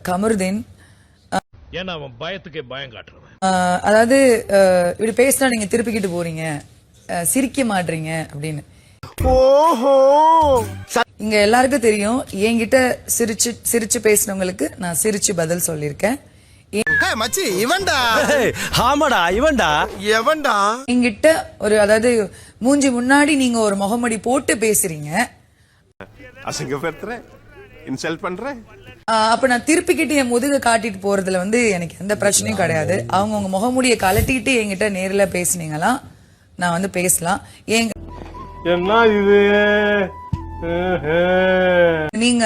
கமருதீன். ஏன்னா அவன் பயத்துக்கே பயம் காட்டுறவன். அதாவது இப்படி பேசினா நீங்க திருப்பிக்கிட்டு போறீங்க, சிரிக்க மாட்டீங்க அப்படின்னு. ஓஹோ, இங்க எல்லாருக்கும் தெரியும், என்கிட்ட சிரிச்சு பேசினவங்களுக்கு நான் சிரிச்சு பதில் சொல்லியிருக்கேன். மச்சி இவன்டா. ஆமாடா இவன்டா. எவன்டா? என்கிட்ட அதாவது மூஞ்சி முன்னாடி நீங்க ஒரு முகமடி போட்டு பேசுறீங்க, அசிங்கப்படுத்துற, இன்சல்ட் பண்ற. அப்ப நான் திருப்பிக்கிட்டு என் முதுக காட்டிட்டு போறதுல எனக்கு எந்த பிரச்சனையும் கிடையாது. அவங்க உங்க முகமுடியை கலட்டிட்டு என்கிட்ட நேர்ல பேசுனீங்களா, நான் பேசலாம். என்ன இது நீங்க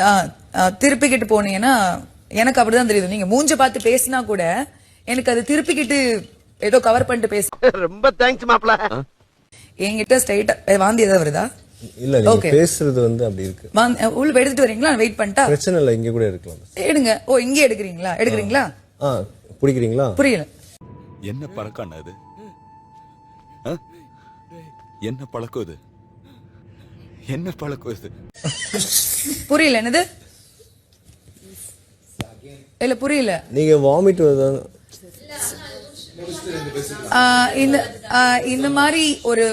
திருப்பிக்கிட்டு போனீங்கன்னா எனக்கு அப்படிதான் தெரியுது. நீங்க மூஞ்ச பார்த்து பேசினா கூட எனக்கு அது திருப்பிக்கிட்டு ஏதோ கவர் பண்ணிட்டு பேச. ரொம்ப தேங்க்ஸ் மாப்ள. என்கிட்ட ஸ்ட்ரைட்டா வாந்தி ஏதாவது வருதா? இல்ல, நீங்க பேசுறது அப்படி இருக்கு. உள்ள எடுத்துட்டு வரீங்களா? வெயிட் பண்ணிட்டா பிரச்சனை இல்ல, இங்க கூட எடுக்கலாம். எடுங்க. ஓ, இங்கே எடுக்கிறீங்களா? பிடிக்கிறீங்களா? புரியல. என்ன பழக்கம் அது? என்ன பழக்கம் இது? என்ன பழக்கம் இது? புரியல. என்னது? இல்ல புரியல. நீங்க வாமிட் வருதா? இந்த மாதிரி ஒரு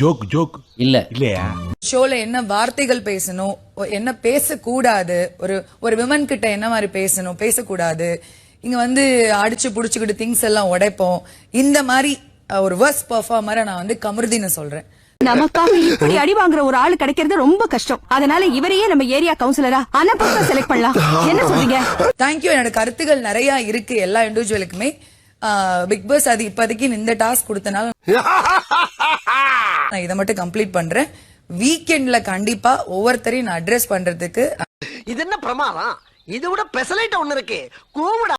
ஜோக் ஜோக் இல்ல இல்லையா? ஷோல என்ன வார்த்தைகள் பேசணும், என்ன பேசக்கூடாது, ஒரு விமன் கிட்ட என்ன மாதிரி பேசணும், பேசக்கூடாது. இங்க அடிச்சு புடிச்சுக்கிட்டு திங்ஸ் எல்லாம் உடைப்போம். இந்த மாதிரி ஒரு வர்ஸ் பெர்ஃபார்மரை நான் கமருதீனை சொல்றேன். நமக்காக இப்படி அடி வாங்குற ஒரு ஆளு கிடைக்கிறது ரொம்ப கஷ்டம். அதனால இவரையே நம்ம ஏரியா கவுன்சிலரா அனப்பா செலக்ட் பண்ணலாம். என்ன சொல்றீங்க? தேங்க்யூ. என்னோட கருத்துக்கள் நிறைய இருக்கு எல்லா இண்டிவிஜுவலுக்குமே. பிக் பாஸ் அது இப்போதைக்கு இந்த டாஸ்க் கொடுத்தனால நான் இதை மட்டும் கம்ப்ளீட் பண்றேன். வீக்கெண்ட்ல கண்டிப்பா ஒவ்வொருத்தரையும் நான் அட்ரஸ் பண்றதுக்கு. இது என்ன பிரமாதம்? இதை விட பெசலைட் ஒண்ணு இருக்கு. கூவுடா.